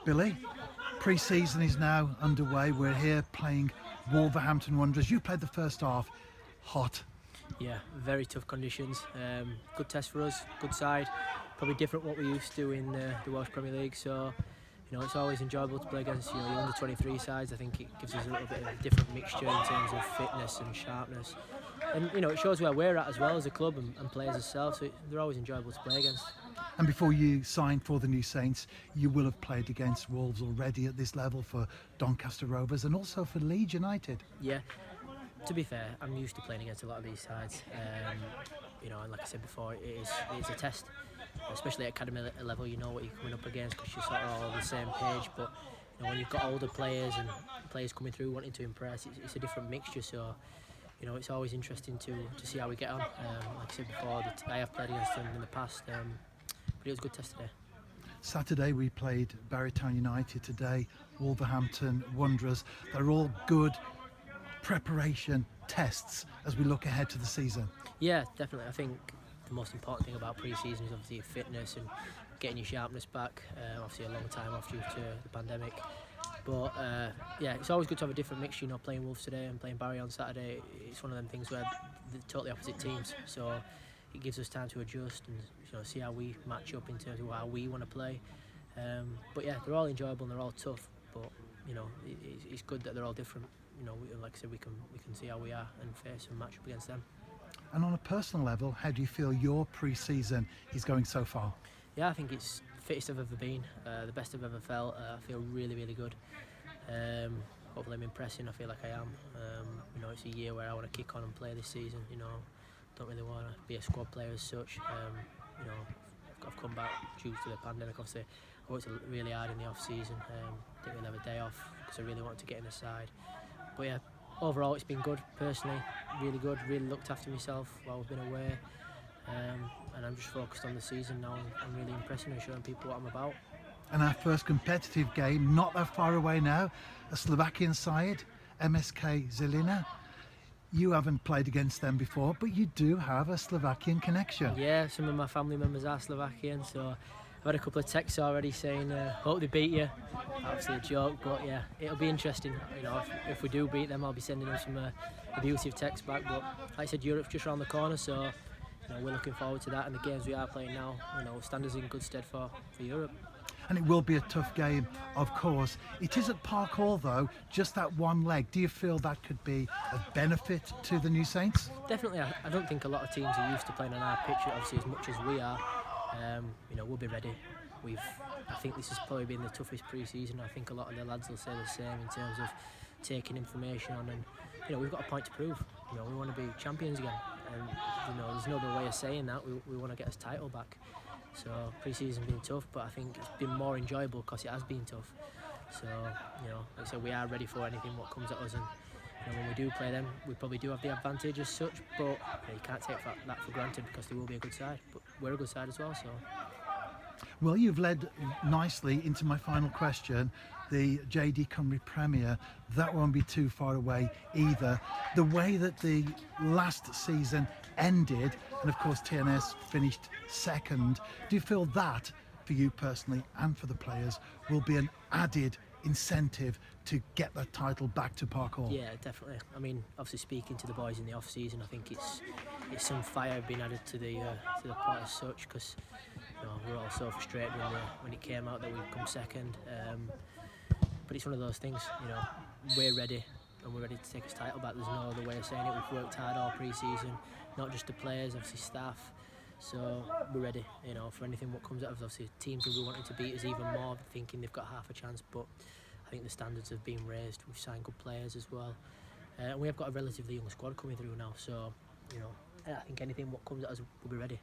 Billy, pre-season is now underway. We're here playing Wolverhampton Wanderers. You played the first half. Hot. Yeah, very tough conditions. Good test for us, good side. Probably different what we used to in the Welsh Premier League. So, it's always enjoyable to play against your under-23 sides. I think it gives us a little bit of a different mixture in terms of fitness and sharpness. And, it shows where we're at as well as a club and players themselves. So they're always enjoyable to play against. And before you signed for the New Saints, you will have played against Wolves already at this level for Doncaster Rovers and also for Leeds United. Yeah. To be fair, I'm used to playing against a lot of these sides. And like I said before, it is a test, especially at academy level. You know what you're coming up against because you're sort of all on the same page. But when you've got older players and players coming through wanting to impress, it's a different mixture. So it's always interesting to see how we get on. Like I said before, I have played against them in the past, but it was a good test today. Saturday we played Barrytown United. Today Wolverhampton Wanderers. They're all good preparation tests as we look ahead to the season. Yeah, definitely. I think the most important thing about pre-season is obviously your fitness and getting your sharpness back. Obviously a long time off due to the pandemic, but it's always good to have a different mixture. Playing Wolves today and playing Barry on Saturday, it's one of them things where they're totally opposite teams, so it gives us time to adjust and see how we match up in terms of how we want to play. But yeah, they're all enjoyable and they're all tough, but it's good that they're all different. Like I said, we can see how we are and face and match up against them. And on a personal level, how do you feel your pre-season is going so far? Yeah, I think it's the fittest I've ever been, the best I've ever felt. I feel really, really good. Hopefully I'm impressing. I feel like I am. It's a year where I want to kick on and play this season. Don't really want to be a squad player as such. I've come back due to the pandemic. Obviously, I worked really hard in the off-season. Didn't really have a day off because I really wanted to get in the side. But yeah, overall it's been good personally, really good, really looked after myself while I've been away, and I'm just focused on the season now and I'm really impressing and showing people what I'm about. And our first competitive game, not that far away now, a Slovakian side, MSK Žilina. You haven't played against them before, but you do have a Slovakian connection. Yeah, some of my family members are Slovakian, so I've had a couple of texts already saying, hope they beat you. Obviously a joke, but yeah, it'll be interesting. If we do beat them, I'll be sending them some abusive texts back. But like I said, Europe's just around the corner, so we're looking forward to that. And the games we are playing now, stand us in good stead for Europe. And it will be a tough game, of course. It is at Park Hall, though, just that one leg. Do you feel that could be a benefit to the New Saints? Definitely. I don't think a lot of teams are used to playing on our pitch, obviously, as much as we are. We'll be ready. I think this has probably been the toughest pre-season. I think a lot of the lads will say the same in terms of taking information on, and we've got a point to prove. We want to be champions again, and there's no other way of saying that. We want to get this title back. So pre-season's been tough, but I think it's been more enjoyable because it has been tough. So like I said, we are ready for anything what comes at us, and when we do play them, we probably do have the advantage as such. But you can't take that for granted because they will be a good side. But we're a good side as well. So. Well, you've led nicely into my final question. The JD Cymru Premier, that won't be too far away either. The way that the last season ended, and of course TNS finished second, do you feel that, for you personally and for the players, will be an added incentive to get that title back to Park Hall? Yeah, definitely. I mean, obviously speaking to the boys in the off-season, I think it's some fire being added to the pot as such, because we're all so frustrated when it came out that we'd come second. But it's one of those things, we're ready and we're ready to take this title back. There's no other way of saying it. We've worked hard all pre-season, not just the players, obviously staff. So we're ready, for anything what comes out of us. Obviously teams will be wanting to beat us even more, thinking they've got half a chance, but I think the standards have been raised. We've signed good players as well. And we have got a relatively young squad coming through now, so I think anything what comes at us, we'll be ready.